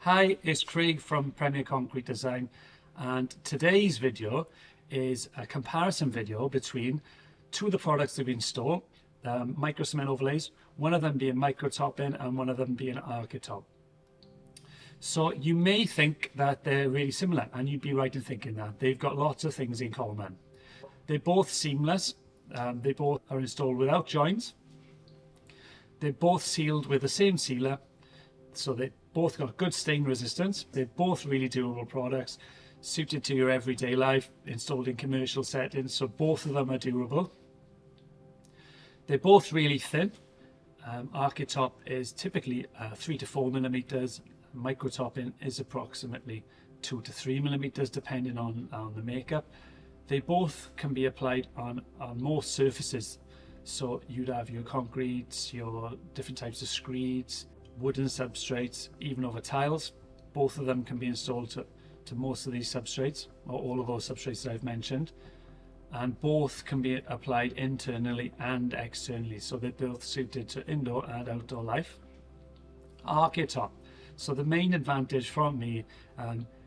Hi, it's Craig from Premier Concrete Design, and today's video is a comparison video between two of the products that we install, micro cement overlays, one of them being Microtopping and one of them being Architop. So you may think that they're really similar, and you'd be right in thinking that. They've got lots of things in common. They're both seamless, they both are installed without joints, they're both sealed with the same sealer, so they both got good stain resistance. They're both really durable products, suited to your everyday life, installed in commercial settings, so both of them are durable. They're both really thin. Architop is typically 3 to 4 millimeters. Microtopping is approximately 2 to 3 millimeters, depending on the makeup. They both can be applied on most surfaces. So you'd have your concretes, your different types of screeds, wooden substrates, even over tiles. Both of them can be installed to most of these substrates, or all of those substrates that I've mentioned. And both can be applied internally and externally, so they're both suited to indoor and outdoor life. Architop. So the main advantage from me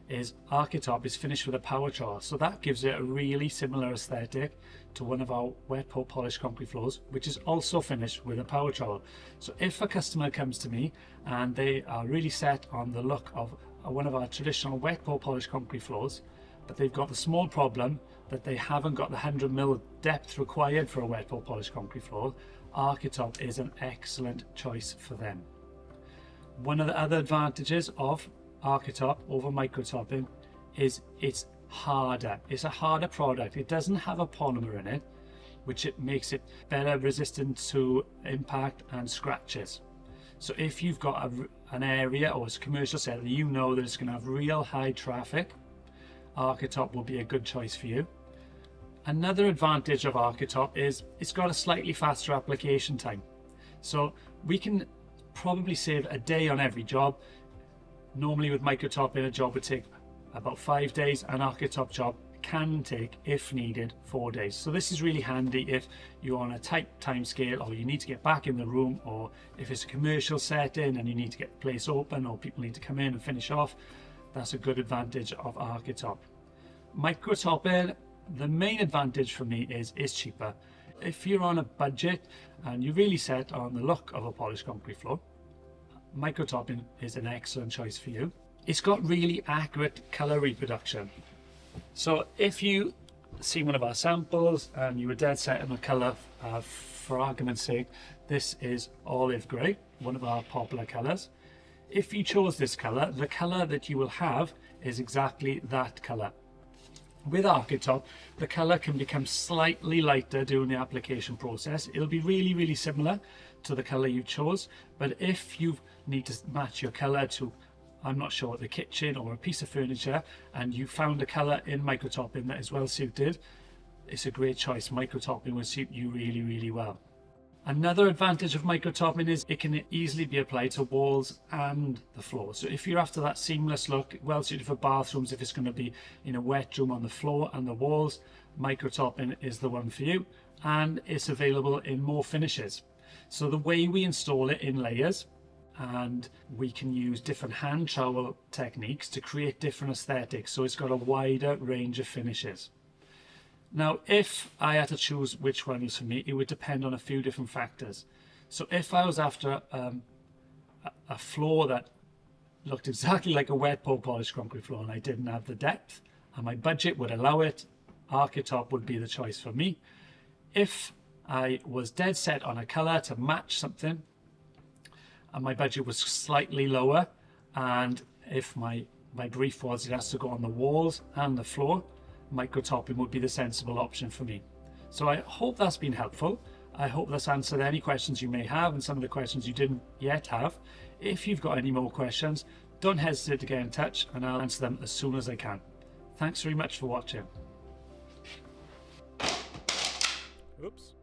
is Architop is finished with a power trowel, so that gives it a really similar aesthetic to one of our wet pour polished concrete floors, which is also finished with a power trowel. So if a customer comes to me and they are really set on the look of one of our traditional wet pour polished concrete floors, but they've got the small problem that they haven't got the 100mm depth required for a wet pour polished concrete floor, Architop is an excellent choice for them. One of the other advantages of Architop over Microtopping is it's harder. It's a harder product. It doesn't have a polymer in it, which it makes it better resistant to impact and scratches. So if you've got an area or a commercial set that you know that it's going to have real high traffic, Architop will be a good choice for you. Another advantage of Architop is it's got a slightly faster application time. So we can probably save a day on every job. Normally with Microtopping, a job would take about 5 days. An Architop job can take, if needed, 4 days. So this is really handy if you're on a tight time scale, or you need to get back in the room, or if it's a commercial setting and you need to get the place open, or people need to come in and finish off. That's a good advantage of Architop. Microtopping, the main advantage for me is it's cheaper. If you're on a budget and you're really set on the look of a polished concrete floor, Microtopping is an excellent choice for you. It's got really accurate color reproduction. So if you see one of our samples and you were dead set on a color, for argument's sake, this is olive grey, one of our popular colors. If you chose this color, the color that you will have is exactly that color. With Architop, the color can become slightly lighter during the application process. It'll be really similar to the color you chose, but if you need to match your color to, I'm not sure, the kitchen or a piece of furniture, and you found a color in Microtopping that is well suited, it's a great choice. Microtopping will suit you really well. Another advantage of Microtopping is it can easily be applied to walls and the floor. So if you're after that seamless look, well suited for bathrooms, if it's going to be in a wet room on the floor and the walls, Microtopping is the one for you, and it's available in more finishes. So the way we install it in layers, and we can use different hand trowel techniques to create different aesthetics, so it's got a wider range of finishes. Now, if I had to choose which one was for me, it would depend on a few different factors. So if I was after a floor that looked exactly like a wet pour polished concrete floor and I didn't have the depth and my budget would allow it, Architop would be the choice for me. If I was dead set on a color to match something and my budget was slightly lower, and if my brief was it has to go on the walls and the floor, Microtopping would be the sensible option for me. So I hope that's been helpful. I hope that's answered any questions you may have and some of the questions you didn't yet have. If you've got any more questions, don't hesitate to get in touch and I'll answer them as soon as I can. Thanks very much for watching. Oops.